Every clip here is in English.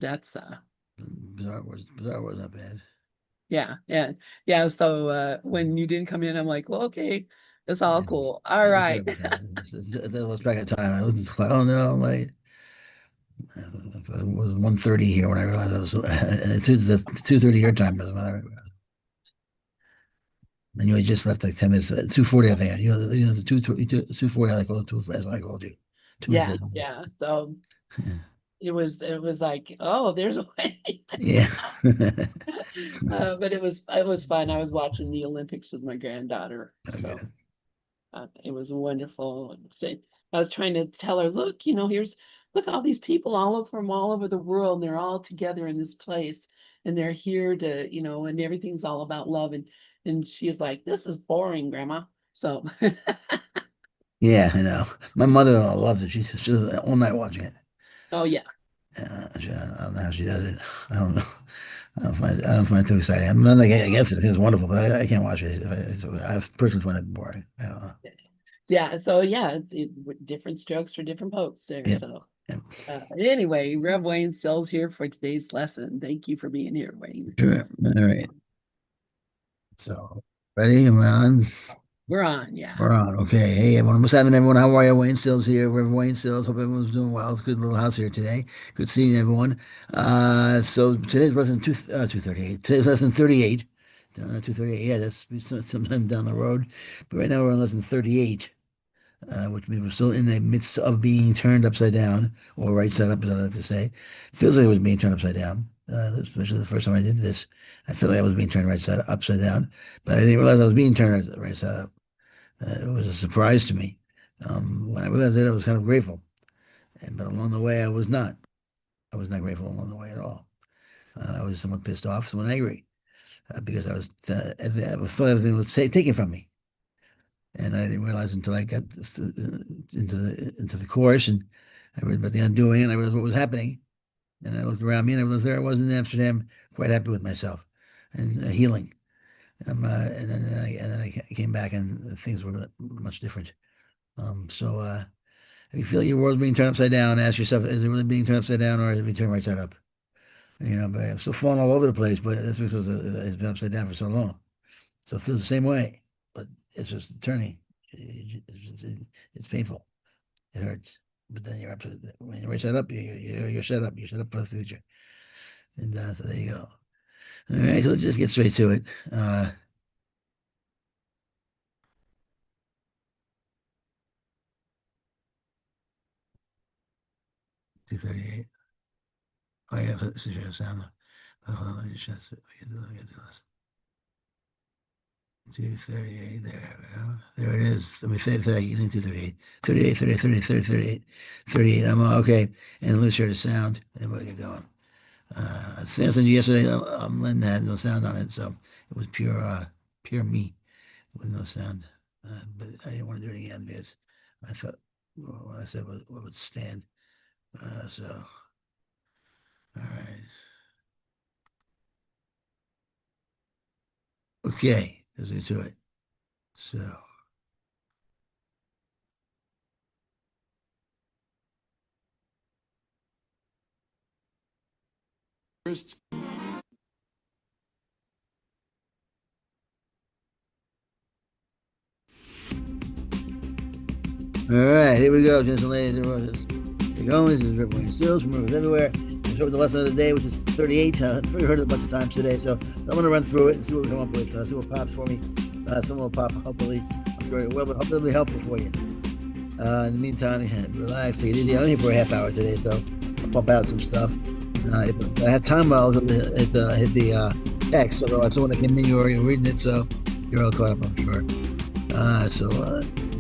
That's Bizarre was not bad. yeah, yeah, yeah. So when you didn't come in, I'm like, well, okay, it's all It's, cool. All sorry right. about that. Let's back in time. I was like, oh no, I'm late. It was 1:30 here when I realized I was the 2:30 your time. And you had just left like 10 minutes, 2:40, I think. The 2:40, I called it 2, that's what I called you. Two Yeah, minutes. yeah. So it was like, oh, there's a way. Yeah. But it was fun. I was watching the Olympics with my granddaughter, so Okay. it was wonderful. I was trying to tell her, look, look all these people from all over the world, and they're all together in this place, and they're here to, and everything's all about love. And she's like, this is boring, Grandma. So Yeah, I know. My mother-in-law loves it. She was all night watching it. oh yeah. I don't know how she does it. I don't know. I don't find it too exciting. I'm not like against it. I think it's wonderful, but I can't watch it. I personally find it boring. I don't know. Yeah, so yeah, different strokes for different folks there. Yep. So Yep. anyway, Rev Wayne Still's here for today's lesson. Thank you for being here, Wayne. Sure. All right. So, ready? Am I on? We're on, yeah. We're on. Okay. Hey, everyone. What's happening, everyone? How are you? Wayne Stills here. Reverend Wayne Stills. Hope everyone's doing well. It's a good little house here today. Good seeing everyone. So today's lesson 238. Today's lesson 38. 238. Yeah, that's sometime down the road. But right now we're on lesson 38, which means we're still in the midst of being turned upside down, or right side up, as I like to say. Feels like it was being turned upside down. Especially the first time I did this, I feel like I was being turned upside down, but I didn't realize I was being turned right side up. It was a surprise to me. When I realized it, I was kind of grateful. But along the way, I was not. I was not grateful along the way at all. I was somewhat pissed off, somewhat angry, because I thought everything was taken from me. And I didn't realize until I got into the course and I read about the undoing and I realized what was happening. And I looked around me and I realized there I was in Amsterdam, quite happy with myself and healing. And then I came back and things were much different. So if you feel your world's being turned upside down, ask yourself, is it really being turned upside down or is it being turned right side up? But I'm still falling all over the place, but that's because it's been upside down for so long. So it feels the same way, but it's just turning. It's painful. It hurts. But then you're upside, when you're right side up, you're set up. You're set up for the future. And so there you go. All right, so let's just get straight to it. 238. Oh, yeah, this is your sound. Hold on, let me just let me get this. 238, there we go. There it is. Let me say 238. 38, 38, 38, 38, 38, 38. Okay. And let's share the sound, and we'll get going. I sent you yesterday. Lynn had no sound on it, so it was pure me with no sound. But I didn't want to do it again because I thought what I said would stand. So, all right. Okay, let's get to it. So, all right, here we go, gents and ladies and roses. Here goes. This is Rip Williams Stills from Rivers Everywhere. I showed the lesson of the day, which is 38. I've heard it a bunch of times today, so I'm going to run through it and see what we come up with. See what pops for me. Some will pop, hopefully. I'm sure it will, but hopefully it'll be helpful for you. In the meantime, relax, take it easy. I'm here for a half hour today, so I'll pump out some stuff. If I have time, I'll hit the text, although I saw when I came in, you were already reading it, so you're all caught up, I'm sure.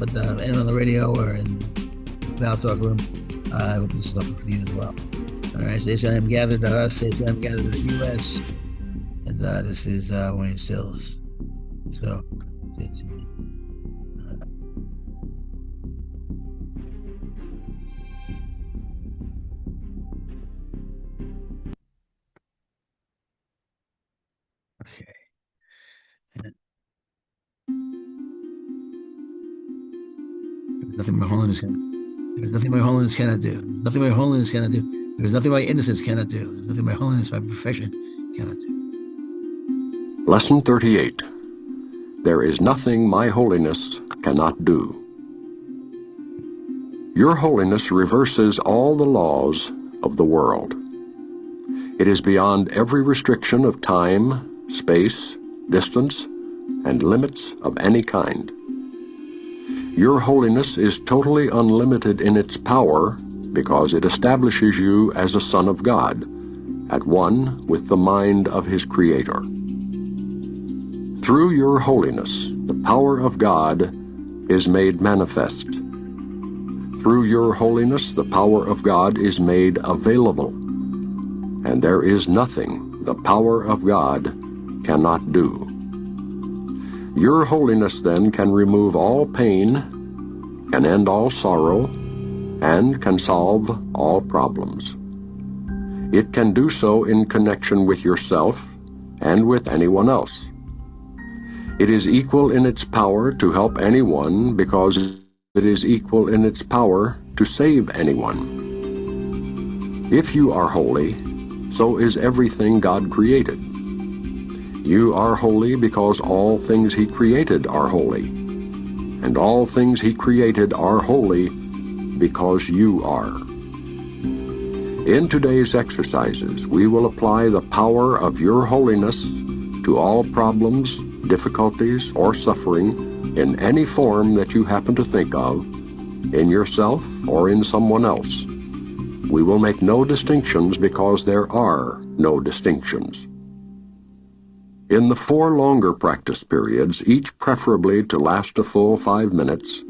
And on the radio or in the Val Talk room, I hope this is helpful for you as well. All right, so ACIM gathered at us, ACIM gathered at the U.S., and this is Wayne Stills. So, stay tuned. Okay. Nothing my holiness can. There's nothing my holiness cannot do. Nothing my holiness cannot do. There's nothing my innocence cannot do. There's nothing my holiness, my perfection cannot do. Lesson 38. There is nothing my holiness cannot do. Your holiness reverses all the laws of the world. It is beyond every restriction of time, space, distance, and limits of any kind. Your holiness is totally unlimited in its power because it establishes you as a son of God, at one with the mind of his Creator. Through your holiness, the power of God is made manifest. Through your holiness, the power of God is made available. And there is nothing the power of God cannot do. Your holiness then can remove all pain, can end all sorrow, and can solve all problems. It can do so in connection with yourself and with anyone else. It is equal in its power to help anyone because it is equal in its power to save anyone. If you are holy, so is everything God created. You are holy because all things He created are holy, and all things He created are holy because you are. In today's exercises, we will apply the power of your holiness to all problems, difficulties, or suffering in any form that you happen to think of, in yourself or in someone else. We will make no distinctions because there are no distinctions. In the 4 longer practice periods, each preferably to last a full 5 minutes,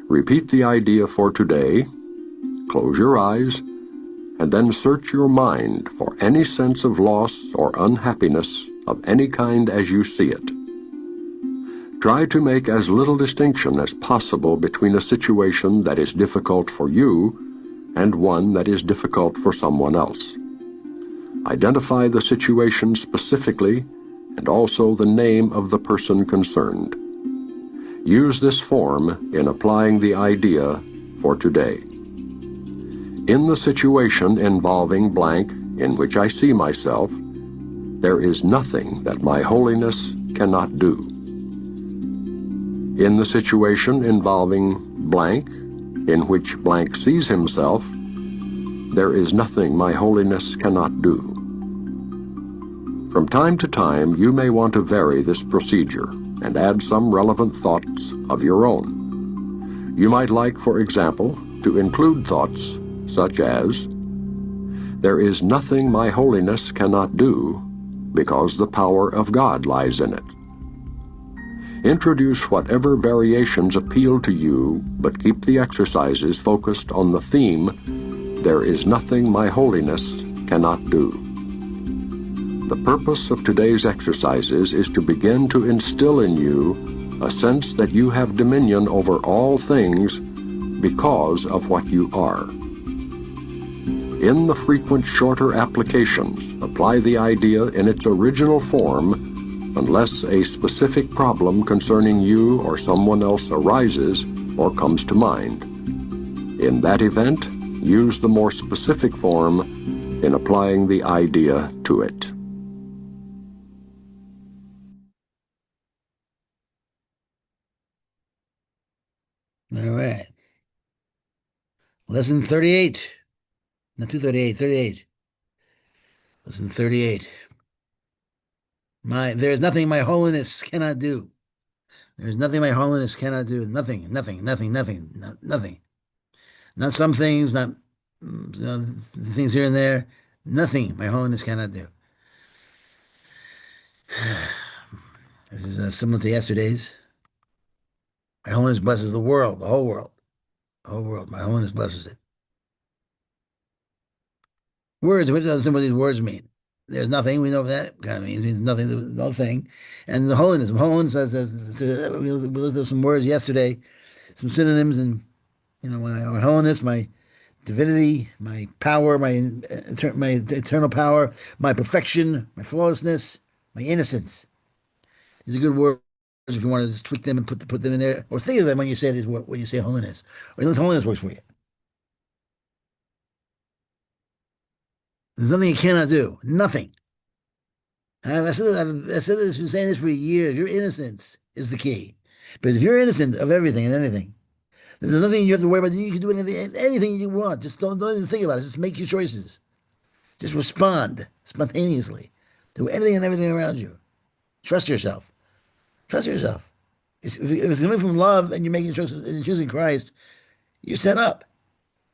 repeat the idea for today, close your eyes, and then search your mind for any sense of loss or unhappiness of any kind as you see it. Try to make as little distinction as possible between a situation that is difficult for you and one that is difficult for someone else. Identify the situation specifically and also the name of the person concerned. Use this form in applying the idea for today. In the situation involving blank in which I see myself, there is nothing that my holiness cannot do. In the situation involving blank in which blank sees himself, there is nothing my holiness cannot do. From time to time, you may want to vary this procedure and add some relevant thoughts of your own. You might like, for example, to include thoughts such as, there is nothing my holiness cannot do because the power of God lies in it. Introduce whatever variations appeal to you, but keep the exercises focused on the theme, there is nothing my holiness cannot do. The purpose of today's exercises is to begin to instill in you a sense that you have dominion over all things because of what you are. In the frequent shorter applications, apply the idea in its original form unless a specific problem concerning you or someone else arises or comes to mind. In that event, use the more specific form in applying the idea to it. All right. Lesson 38. Not 238, 38. Lesson 38. There is nothing my holiness cannot do. There is nothing my holiness cannot do. Nothing, nothing, nothing, nothing, nothing. Not some things, not things here and there. Nothing my holiness cannot do. This is similar to yesterday's. My holiness blesses the world, the whole world, the whole world. My holiness blesses it. Words, what does some of these words mean? There's nothing. We know what that kind of means. It means nothing, no thing. And the holiness. Holiness says we looked up some words yesterday, some synonyms, and my holiness, my divinity, my power, my eternal power, my perfection, my flawlessness, my innocence. These are good words if you want to just tweak them and put them in there, or think of them when you say these when you say holiness, or unless holiness works for you. There's nothing you cannot do. Nothing. I said this, been saying this for years. Your innocence is the key. But if you're innocent of everything and anything, there's nothing you have to worry about. You can do anything you want. Just don't even think about it. Just make your choices. Just respond spontaneously to anything and everything around you. Trust yourself. Trust yourself. If it's coming from love and you're making choices and choosing Christ, you're set up.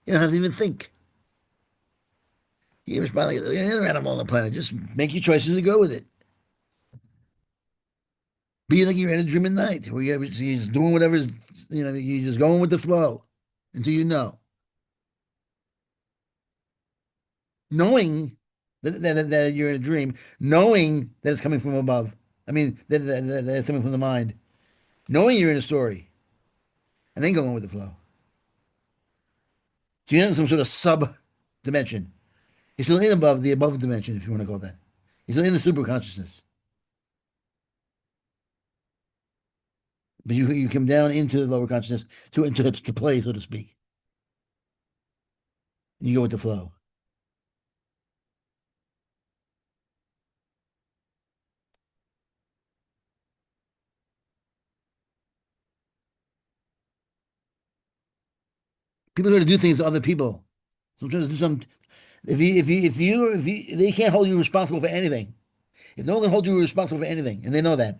You don't have to even think. You respond like any other animal on the planet. Just make your choices and go with it. Be like you're in a dream at night where you're just doing whatever's, you're just going with the flow until you know. Knowing that you're in a dream, knowing that it's coming from above. I mean, that it's coming from the mind. Knowing you're in a story and then going with the flow. So you're in some sort of sub dimension. He's still in the above dimension, if you want to call it that. He's still in the super consciousness. But you come down into the lower consciousness to play, so to speak. And you go with the flow. People are going to do things to other people. Sometimes do some. If they can't hold you responsible for anything. If no one can hold you responsible for anything, and they know that,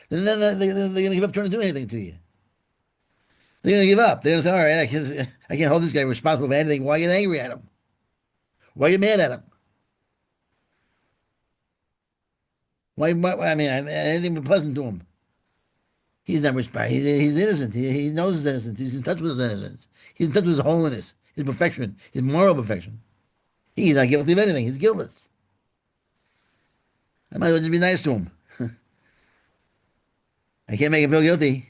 then they're going to give up trying to do anything to you. They're going to give up. They're going to say, "All right, I can't hold this guy responsible for anything. Why get angry at him? Why get mad at him? I mean, anything but pleasant to him. He's not responsible. He's innocent. He knows his innocence. He's in touch with his innocence. He's in touch with his holiness, his perfection, his moral perfection. He's not guilty of anything. He's guiltless. I might as well just be nice to him. I can't make him feel guilty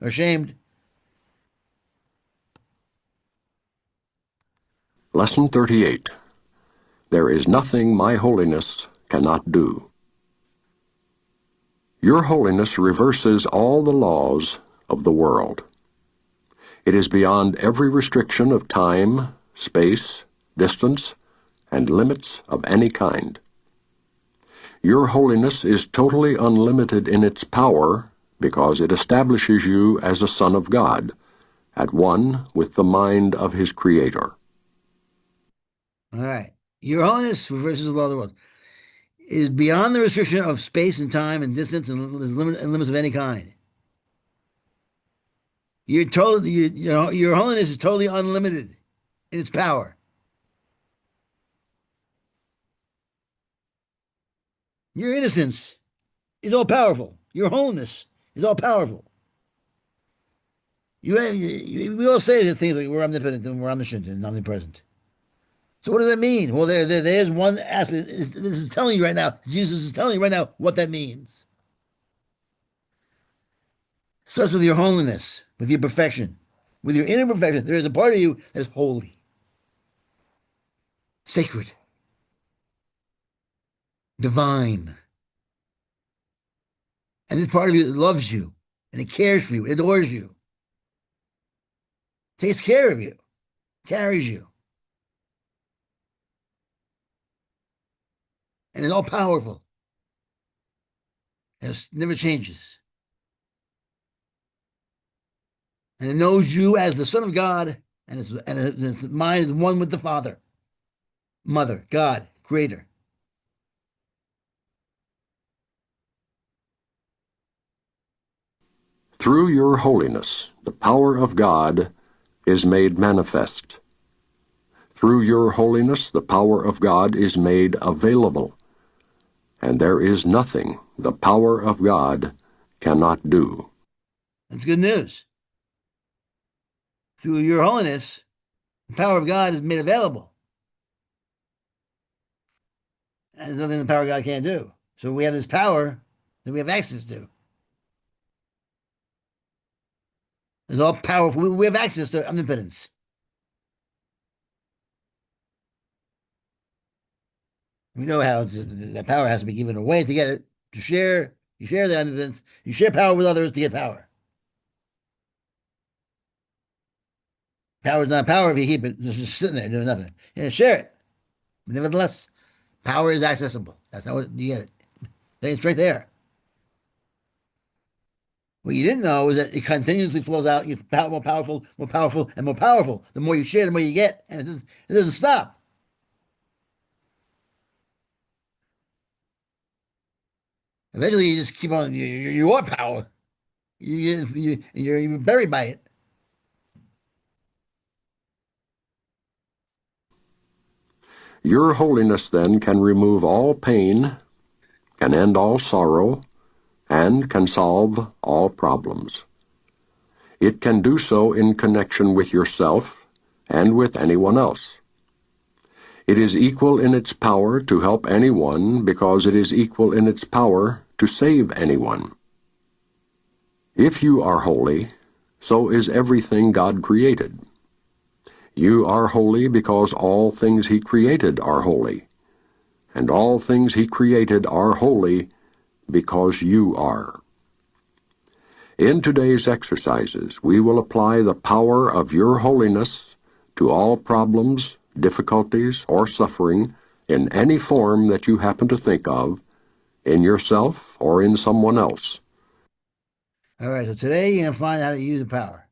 or ashamed." Lesson 38. There is nothing my holiness cannot do. Your holiness reverses all the laws of the world. It is beyond every restriction of time, space, distance, and limits of any kind. Your holiness is totally unlimited in its power because it establishes you as a son of God, at one with the mind of his Creator. All right. Your holiness reverses the law of the world. It is beyond the restriction of space and time and distance and limits of any kind. Your holiness is totally unlimited in its power. Your innocence is all powerful. Your holiness is all powerful. We all say things like we're omnipotent and we're omniscient and omnipresent. So what does that mean? Well, there's one aspect. This is telling you right now. Jesus is telling you right now what that means. It starts with your holiness, with your perfection, with your inner perfection. There is a part of you that is holy, sacred, divine. And this part of you loves you, and it cares for you, it adores you, takes care of you, carries you, and is all powerful. And it never changes. And it knows you as the Son of God, and its mind is one with the Father, Mother, God, Creator. Through your holiness, the power of God is made manifest. Through your holiness, the power of God is made available. And there is nothing the power of God cannot do. That's good news. Through your holiness, the power of God is made available. And there's nothing the power of God can't do. So we have this power that we have access to. It's all powerful. We have access to omnipotence. We know how that power has to be given away to get it. To share, you share the omnipotence. You share power with others to get power. Power is not power if you keep it just sitting there doing nothing. Share it. But nevertheless, power is accessible. That's how you get it. It's right there. What you didn't know is that it continuously flows out. It's more powerful, more powerful, and more powerful. The more you share, the more you get, and it doesn't stop. Eventually, you just keep on. You are power. You're buried by it. Your holiness then can remove all pain, can end all sorrow, and can solve all problems. It can do so in connection with yourself and with anyone else. It is equal in its power to help anyone because it is equal in its power to save anyone. If you are holy, so is everything God created. You are holy because all things He created are holy, and all things He created are holy because you are. In today's exercises, we will apply the power of your holiness to all problems, difficulties, or suffering in any form that you happen to think of, in yourself or in someone else. All right. So today you're gonna find out how to use the power.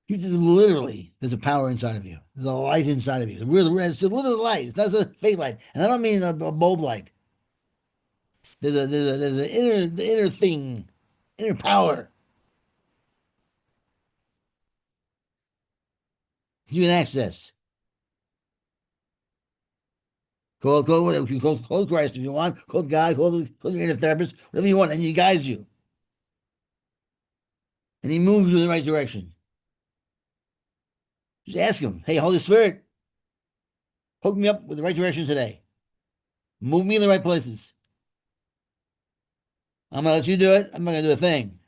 You just literally, there's a power inside of you. There's a light inside of you. It's a little light. It's not a fake light, and I don't mean a bulb light. There's an inner thing, inner power you can access. Call Christ if you want. Call God. Call your inner therapist. Whatever you want, and He guides you, and He moves you in the right direction. Just ask Him, "Hey, Holy Spirit, hook me up with the right direction today. Move me in the right places. I'm gonna let you do it. I'm not gonna do a thing.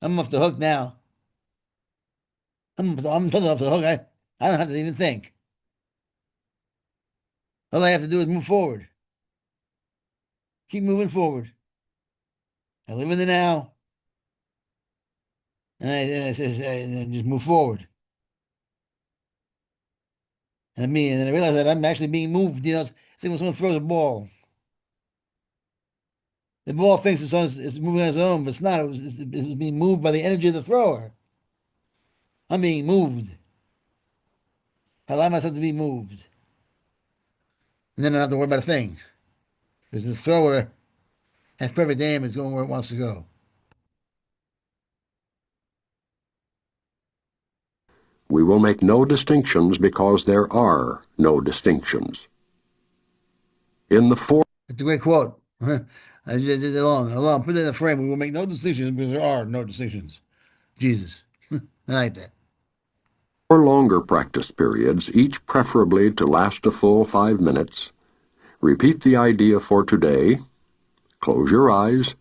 I'm off the hook now. I'm totally off the hook. I don't have to even think. All I have to do is move forward. Keep moving forward. I live in the now, and I just move forward. And then I realize that I'm actually being moved. It's like when someone throws a ball. The ball thinks it's moving on its own, but it's not. It was being moved by the energy of the thrower. I'm being moved. I allow myself to be moved. And then I don't have to worry about a thing. Because the thrower has perfect aim, it's going where it wants to go. We will make no distinctions because there are no distinctions. In the four It's a great quote. I did it along. Put it in the frame. We will make no distinctions because there are no distinctions. Jesus. I like that. or longer practice periods, each preferably to last a full 5 minutes, repeat the idea for today, close your eyes,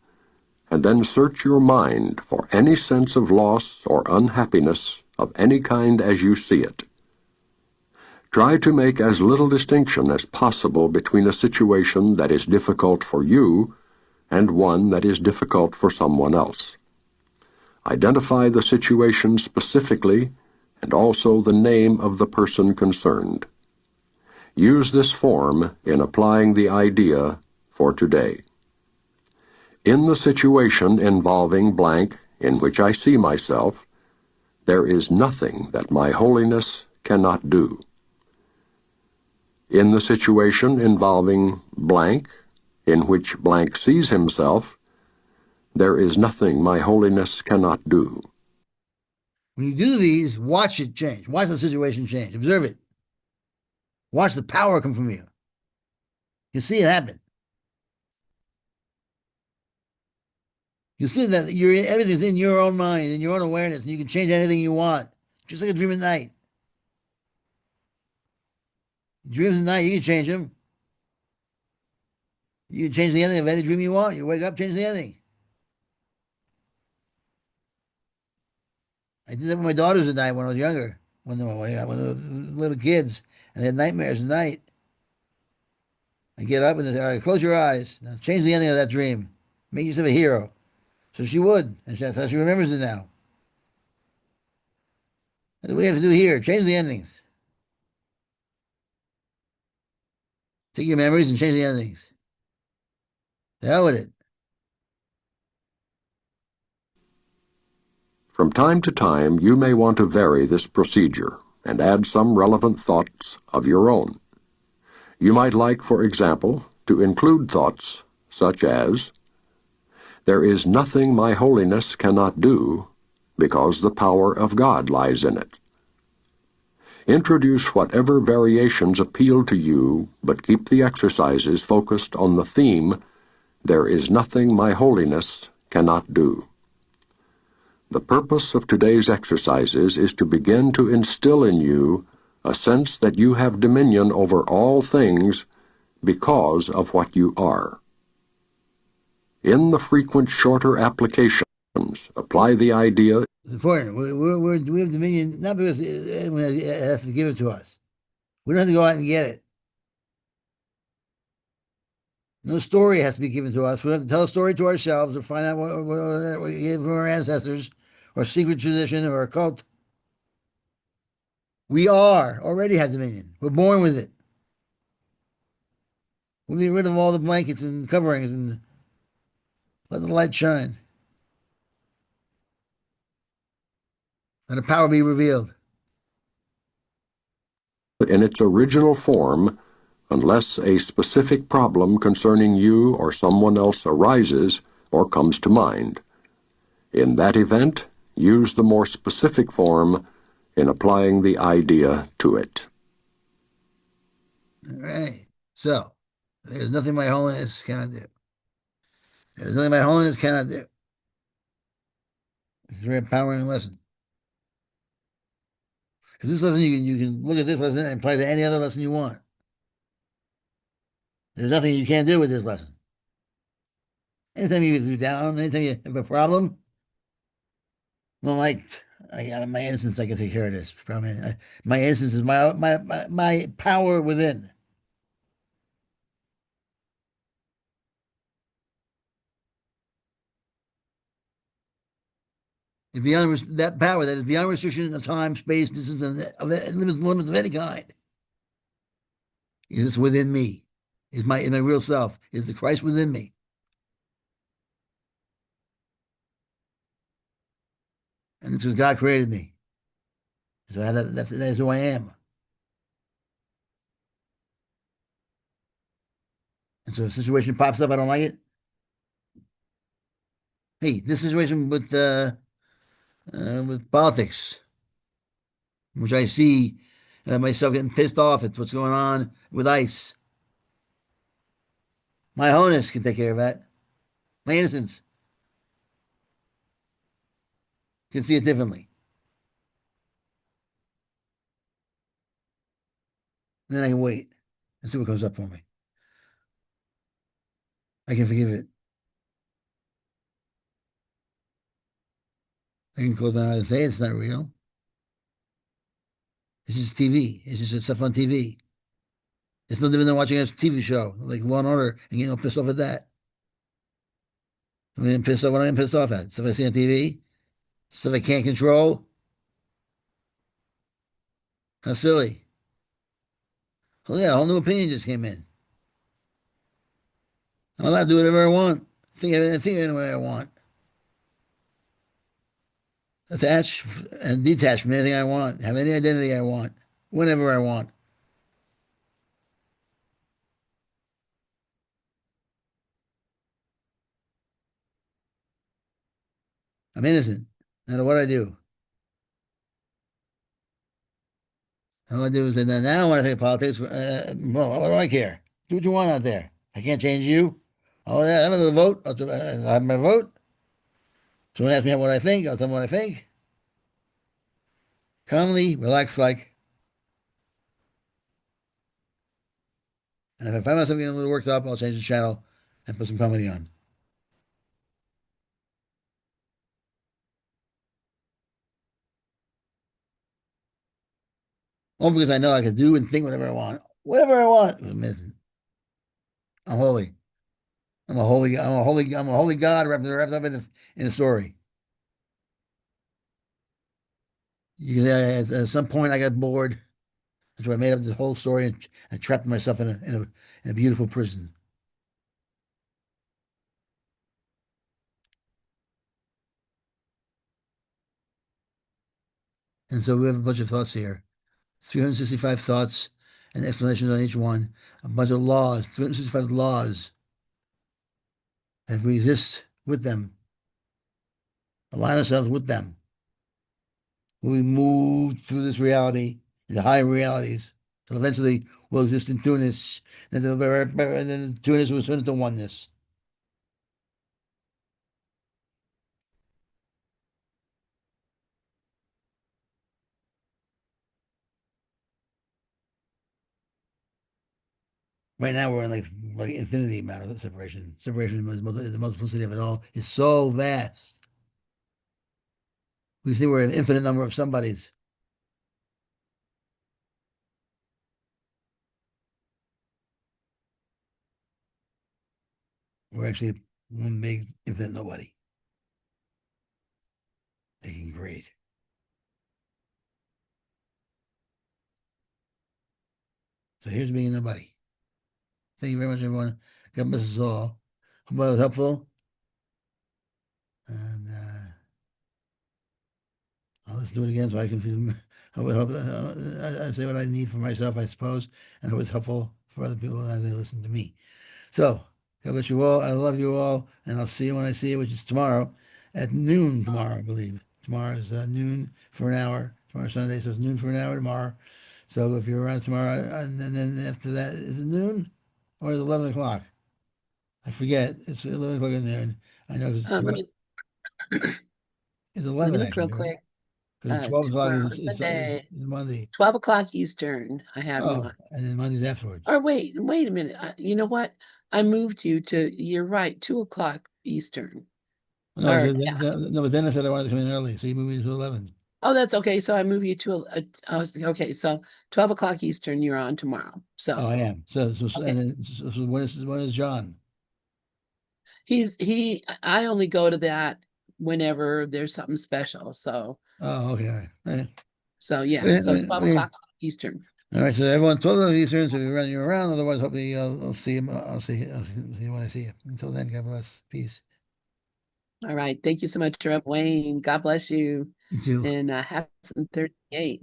and then search your mind for any sense of loss or unhappiness of any kind as you see it. Try to make as little distinction as possible between a situation that is difficult for you and one that is difficult for someone else. Identify the situation specifically and also the name of the person concerned. Use this form in applying the idea for today. In the situation involving blank in which I see myself, there is nothing that my holiness cannot do. In the situation involving blank in which blank sees himself, there is nothing my holiness cannot do. When you do these, watch it change. Watch the situation change. Observe it. Watch the power come from you. You see it happen. You see that everything's in your own mind, in your own awareness, and you can change anything you want. Just like a dream at night. Dreams at night, you can change them. You can change the ending of any dream you want. You wake up, change the ending. I did that with my daughters at night when I was younger, when they were little kids, and they had nightmares at night. I get up and they say, all right, close your eyes. Now change the ending of that dream. Make yourself a hero. So she would, and that's how she remembers it now. That's what we have to do here. Change the endings. Take your memories and change the other things. The hell with it. From time to time, you may want to vary this procedure and add some relevant thoughts of your own. You might like, for example, to include thoughts such as, "There is nothing my holiness cannot do, because the power of God lies in it." Introduce whatever variations appeal to you, but keep the exercises focused on the theme, "There is nothing my holiness cannot do." The purpose of today's exercises is to begin to instill in you a sense that you have dominion over all things because of what you are. In the frequent shorter applications, apply the idea. It's important. We have dominion not because anyone has to give it to us. We don't have to go out and get it. No story has to be given to us. We don't have to tell a story to ourselves or find out what we get from our ancestors or secret tradition or a cult. We already have dominion. We're born with it. We'll get rid of all the blankets and coverings and let the light shine. Let the power be revealed. In its original form, unless a specific problem concerning you or someone else arises or comes to mind. In that event, use the more specific form in applying the idea to it. All right. So, there's nothing my holiness cannot do. There's nothing my holiness cannot do. It's a very empowering lesson. Because this lesson, you can look at this lesson and apply to any other lesson you want. There's nothing you can't do with this lesson. Anytime you're down, anytime you have a problem, well, my innocence, I can take care of this. My innocence is my power within. It's beyond that power that is beyond restriction of time, space, distance, and limits of any kind. Is this within me? Is my real self? Is the Christ within me? And it's because God created me. So that is who I am. And so if a situation pops up, I don't like it. Hey, this situation with politics, which I see myself getting pissed off at what's going on with ICE. My holiness can take care of that. My innocence can see it differently. And then I can wait and see what comes up for me. I can forgive it. I can close my eyes and say it's not real. It's just TV. It's just stuff on TV. It's no different than watching a TV show like Law and Order and getting all pissed off at that. I mean, pissed off what I'm pissed off at. Stuff I see on TV, stuff I can't control. How silly. Oh yeah, a whole new opinion just came in. I'm allowed to do whatever I want. Think any way I want. Attach and detach from anything I want. Have any identity I want. Whenever I want. I'm innocent. No matter what I do. All I do is say, now when I think of politics, well, what do I care? Do what you want out there. I can't change you. Oh, yeah, I have another vote. I'll have my vote. Someone asks me what I think. I'll tell them what I think. Calmly, relax like. And if I find myself getting a little worked up, I'll change the channel and put some comedy on. Only because I know I can do and think whatever I want. Whatever I want. I'm holy. I'm a holy God wrapped up in a story. You can say at some point I got bored. That's why I made up this whole story and trapped myself in a beautiful prison. And so we have a bunch of thoughts here. 365 thoughts and explanations on each one. A bunch of laws, 365 laws. And if we exist with them, align ourselves with them, when we move through this reality, the higher realities, so eventually we'll exist in two-ness, and then two-ness will turn into oneness. Right now we're in like infinity amount of separation. Separation is the multiplicity of it all is so vast. We think we're an infinite number of somebodies. We're actually one big infinite nobody. Thinking great. So here's being a nobody. Thank you very much, everyone. God bless us all. Hope I was helpful. And I'll just do it again so I can feel. I would hope I say what I need for myself, I suppose, and hope it's helpful for other people as they listen to me. So, God bless you all. I love you all, and I'll see you when I see you, which is tomorrow at noon. Tomorrow, I believe. Tomorrow is noon for an hour. Tomorrow Sunday, so it's noon for an hour tomorrow. So if you're around tomorrow, and then after that, is it noon or is it 11 o'clock? I forget. It's 11 o'clock in there, and I know because Let me it's let me 11 look real actually, right? quick. Because 12 o'clock Tomorrow, is Monday, Monday. 12 o'clock Eastern. I have you Oh, on. and then Monday's afterwards. Or wait a minute. You know what? I moved you to, you're right, 2 o'clock Eastern. No, Or yeah. no, but then I said I wanted to come in early, so you moved me to 11. Oh, that's okay. So I move you to I was okay. So 12 o'clock Eastern, you're on tomorrow. Oh, So I am. okay. And then when is John? I only go to that whenever there's something special. So Oh, okay, all right. All right. yeah. Okay, So okay, 12 okay. o'clock Eastern. All right, so everyone, 12 of Eastern, so we run you around. Otherwise, hopefully, I'll see you. See you when I see you. Until then, God bless. Peace. All right. Thank you so much, Rev Wayne. God bless you. You too. And have some 38.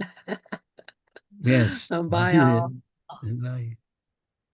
Yes, you Bye did all. it. Bye.